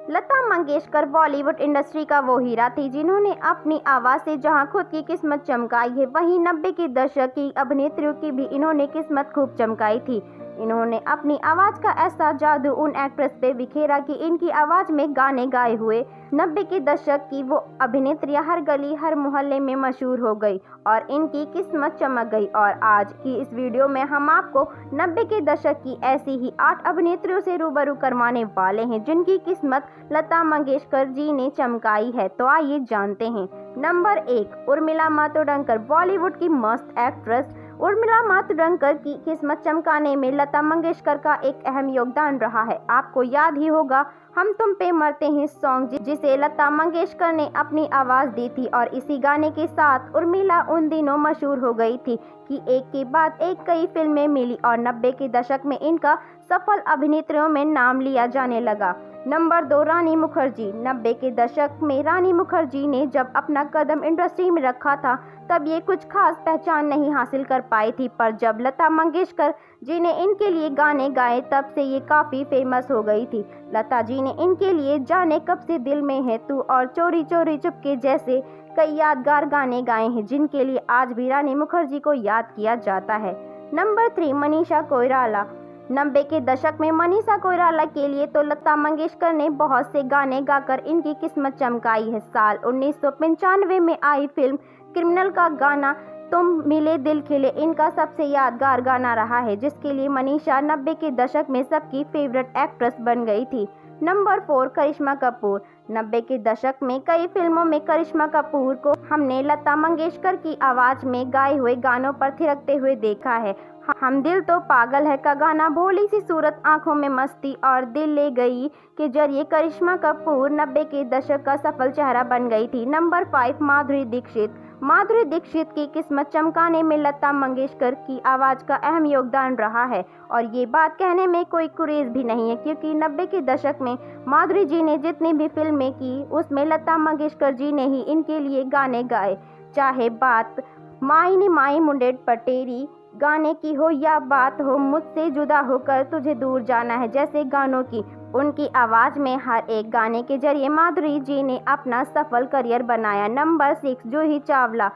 Lata Mangeshkar Bollywood industry का वो हीरा थी जिन्होंने अपनी आवाज़ से जहां खुद की किस्मत चमकाई है, वहीं 90 के दशक की अभिनेत्रियों की भी इन्होंने किस्मत खूब चमकाई थी। इन्होंने अपनी आवाज़ का ऐसा जादू उन एक्ट्रेस पे बिखेरा कि इनकी आवाज़ में गाने गाए हुए 90 के दशक की वो अभिनेत्रियां हर गली हर मोहल्ले में मशहूर हो गई और इनकी किस्मत चमक गई। और आज की इस वीडियो में हम आपको 90 के दशक की ऐसी ही 8 अभिनेत्रियों से रूबरू करवाने वाले हैं जिनकी किस्मत लता मंगेशकर जी ने चमकाई है। तो आइए जानते हैं। नंबर 1, उर्मिला मातोंडकर। बॉलीवुड की मस्त एक्ट्रेस उर्मिला मातोंडकर की किस्मत चमकाने में लता मंगेशकर का एक अहम योगदान रहा है। आपको याद ही होगा हम तुम पे मरते हैं सॉन्ग, जिसे लता मंगेशकर ने अपनी आवाज़ दी थी और इसी गाने के साथ उर्मिला उन दिनों मशहूर हो गई थी कि एक के बाद एक कई फिल्में मिली और 90 के दशक में इनका सफल अभिनेत्रियों में नाम लिया जाने लगा। नंबर 2, रानी मुखर्जी। 90 के दशक में रानी मुखर्जी ने जब अपना कदम इंडस्ट्री में रखा था तब ये कुछ खास पहचान नहीं हासिल कर पाई थी, पर जब लता मंगेशकर जी ने इनके लिए गाने गाए तब से ये काफ़ी फेमस हो गई थी। लता जी ने इनके लिए जाने कब से दिल में है तू और चोरी चोरी चुपके जैसे कई यादगार गाने गाए हैं जिनके लिए आज भी रानी मुखर्जी को याद किया जाता है। नंबर 3, मनीषा कोइराला। 90 के दशक में मनीषा कोइराला के लिए तो लता मंगेशकर ने बहुत से गाने गाकर इनकी किस्मत चमकाई है। साल 1995 में आई फिल्म क्रिमिनल का गाना तुम मिले दिल खिले इनका सबसे यादगार गाना रहा है, जिसके लिए मनीषा 90 के दशक में सबकी फेवरेट एक्ट्रेस बन गई थी। नंबर 4, करिश्मा कपूर। 90 के दशक में कई फिल्मों में करिश्मा कपूर को हमने लता मंगेशकर की आवाज़ में गाए हुए गानों पर थिरकते हुए देखा है। हम दिल तो पागल है का गाना, भोली सी सूरत, आंखों में मस्ती और दिल ले गई के जरिए करिश्मा कपूर 90 के दशक का सफल चेहरा बन गई थी। नंबर 5, माधुरी दीक्षित। माधुरी दीक्षित की किस्मत चमकाने में लता मंगेशकर की आवाज़ का अहम योगदान रहा है और ये बात कहने में कोई गुरेज भी नहीं है, क्योंकि 90 के दशक में माधुरी जी ने जितनी भी फिल्में की उसमें लता मंगेशकर जी ने ही इनके लिए गाने गाए। चाहे बात माई नी माई मुंडेड पटेरी गाने की हो या बात हो मुझसे जुदा होकर तुझे दूर जाना है जैसे गानों की, उनकी आवाज़ में हर एक गाने के जरिए माधुरी जी ने अपना सफल करियर बनाया। नंबर 6, जूही चावला।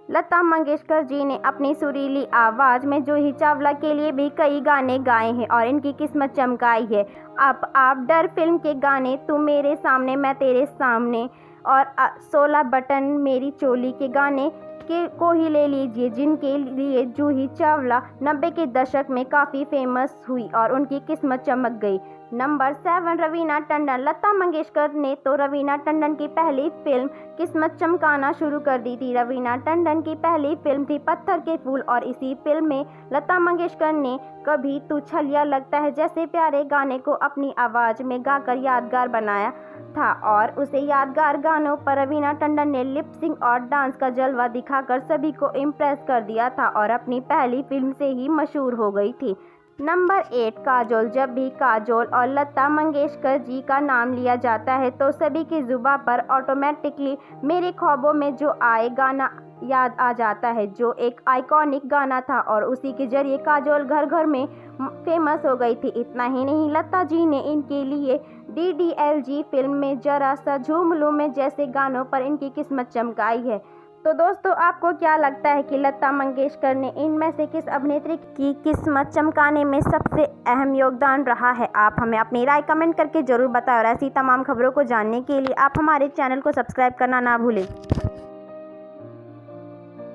लता मंगेशकर जी ने अपनी सुरीली आवाज़ में जूही चावला के लिए भी कई गाने गाए हैं और इनकी किस्मत चमकाई है। अब आप डर फिल्म के गाने, तू मेरे सामने मैं तेरे सामने और 16 बटन मेरी चोली के गाने को ही ले लीजिए, जिनके लिए जूही चावला 90 के दशक में काफ़ी फेमस हुई और उनकी किस्मत चमक गई। नंबर 7, रवीना टंडन। लता मंगेशकर ने तो रवीना टंडन की पहली फिल्म किस्मत चमकाना शुरू कर दी थी। रवीना टंडन की पहली फिल्म थी पत्थर के फूल और इसी फिल्म में लता मंगेशकर ने कभी तू छलिया लगता है जैसे प्यारे गाने को अपनी आवाज़ में गाकर यादगार बनाया था और उसे यादगार गानों पर रवीना टंडन ने लिप सिंक और डांस का जलवा दिखाकर सभी को इम्प्रेस कर दिया था और अपनी पहली फिल्म से ही मशहूर हो गई थी। नंबर 8, काजोल। जब भी काजोल और लता मंगेशकर जी का नाम लिया जाता है तो सभी की जुबान पर ऑटोमेटिकली मेरे ख्वाबों में जो आए गाना याद आ जाता है, जो एक आइकॉनिक गाना था और उसी के जरिए काजोल घर घर में फेमस हो गई थी। इतना ही नहीं, लता जी ने इनके लिए DDLG फिल्म में जरा सा झूम लूं में जैसे गानों पर इनकी किस्मत चमकाई है। तो दोस्तों, आपको क्या लगता है कि लता मंगेशकर ने इनमें से किस अभिनेत्री की किस्मत चमकाने में सबसे अहम योगदान रहा है? आप हमें अपनी राय कमेंट करके ज़रूर बताएं और ऐसी तमाम खबरों को जानने के लिए आप हमारे चैनल को सब्सक्राइब करना ना भूलें।